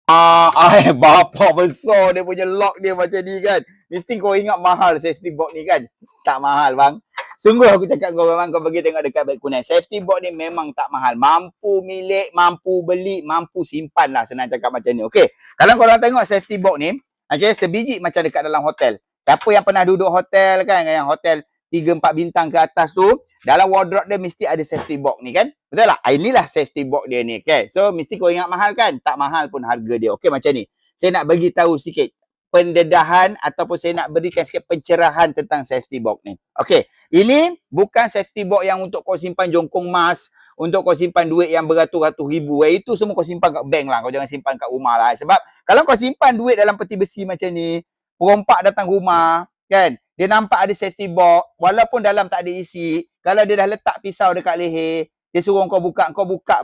Bapak besar dia punya lock dia macam ni kan. Mesti kau ingat mahal safety box ni kan. Tak mahal bang. Sungguh aku cakap kau memang kau pergi tengok dekat beg kuning. Safety box ni memang tak mahal. Mampu milik, mampu beli, mampu simpan lah senang cakap macam ni. Okey. Kalau korang tengok safety box ni, okey, sebiji macam dekat dalam hotel. Siapa yang pernah duduk hotel kan, yang hotel 3-4 bintang ke atas tu, dalam wardrobe dia mesti ada safety box ni kan. Betul tak? Inilah safety box dia ni. Okay. So, mesti kau ingat mahal kan? Tak mahal pun harga dia. Okay, macam ni. Saya nak bagi tahu sikit pendedahan ataupun saya nak berikan sikit pencerahan tentang safety box ni. Okay. Ini bukan safety box yang untuk kau simpan jongkong emas, untuk kau simpan duit yang beratus-ratus ribu. Itu semua kau simpan kat bank lah. Kau jangan simpan kat rumah lah. Sebab kalau kau simpan duit dalam peti besi macam ni, perompak datang rumah, kan? Dia nampak ada safety box, walaupun dalam tak ada isi, kalau dia dah letak pisau dekat leher, dia suruh kau buka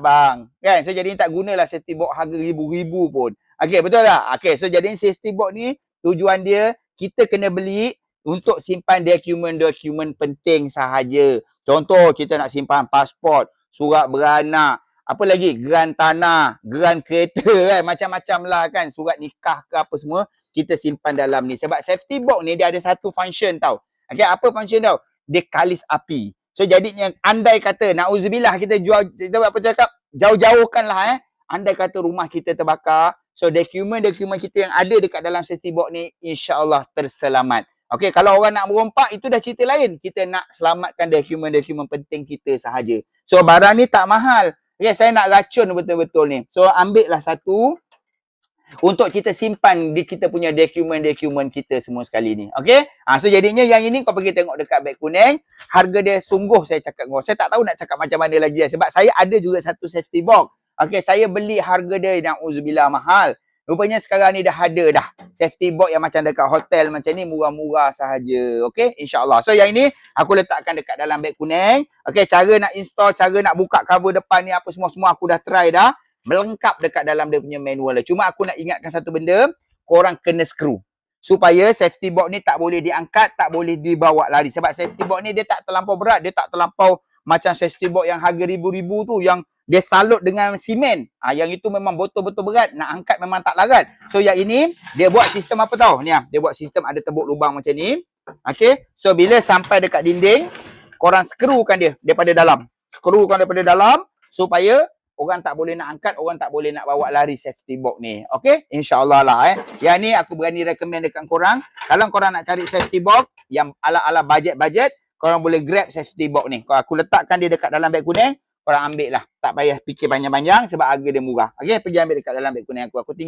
bang. Kan? So jadi tak gunalah safety box harga ribu-ribu pun. Okey, betul tak? Okey, so jadi safety box ni tujuan dia kita kena beli untuk simpan dokumen-dokumen penting sahaja. Contoh kita nak simpan pasport, surat beranak, apa lagi? Geran tanah, geran kereta kan, macam-macam lah kan, surat nikah ke apa semua kita simpan dalam ni. Sebab safety box ni dia ada satu function tau. Okay, apa function tau? Dia kalis api. So jadinya andai kata nauzubillah kita apa cakap, jauh-jauhkanlah andai kata rumah kita terbakar, so dokumen-dokumen kita yang ada dekat dalam safety box ni insya-Allah terselamat. Okey, kalau orang nak merompak itu dah cerita lain. Kita nak selamatkan dokumen-dokumen penting kita sahaja. So barang ni tak mahal. Okay, saya nak racun betul-betul ni. So ambillah satu untuk kita simpan di kita punya dokumen-dokumen kita semua sekali ni. Okey? So jadinya yang ini kau pergi tengok dekat beg kuning. Harga dia sungguh saya cakap kau. Saya tak tahu nak cakap macam mana lagi sebab saya ada juga satu safety box. Okey, saya beli harga dia na'udzubillah mahal. Rupanya sekarang ni dah ada dah safety box yang macam dekat hotel macam ni, murah-murah sahaja. Okey, insya-Allah. So yang ini aku letakkan dekat dalam beg kuning. Okey, cara nak install, cara nak buka cover depan ni apa semua aku dah try dah. Melengkap dekat dalam dia punya manual lah. Cuma aku nak ingatkan satu benda, korang kena skru. Supaya safety box ni tak boleh diangkat, tak boleh dibawa lari. Sebab safety box ni dia tak terlampau berat, dia tak terlampau macam safety box yang harga ribu-ribu tu yang dia salut dengan simen. Yang itu memang betul-betul berat, nak angkat memang tak larat. So yang ini dia buat sistem apa tau? Ni dia buat sistem ada tebuk lubang macam ni. Okey. So bila sampai dekat dinding, korang skrukan dia daripada dalam. Skrukan daripada dalam supaya orang tak boleh nak angkat, orang tak boleh nak bawa lari safety box ni. Okey? InsyaAllah lah Yang ni aku berani recommend dekat korang. Kalau korang nak cari safety box yang ala-ala budget-budget, korang boleh grab safety box ni. Kalau aku letakkan dia dekat dalam beg kuning, korang ambil lah. Tak payah fikir panjang-panjang sebab harga dia murah. Okey? Pergi ambil dekat dalam beg kuning aku. Aku tinggal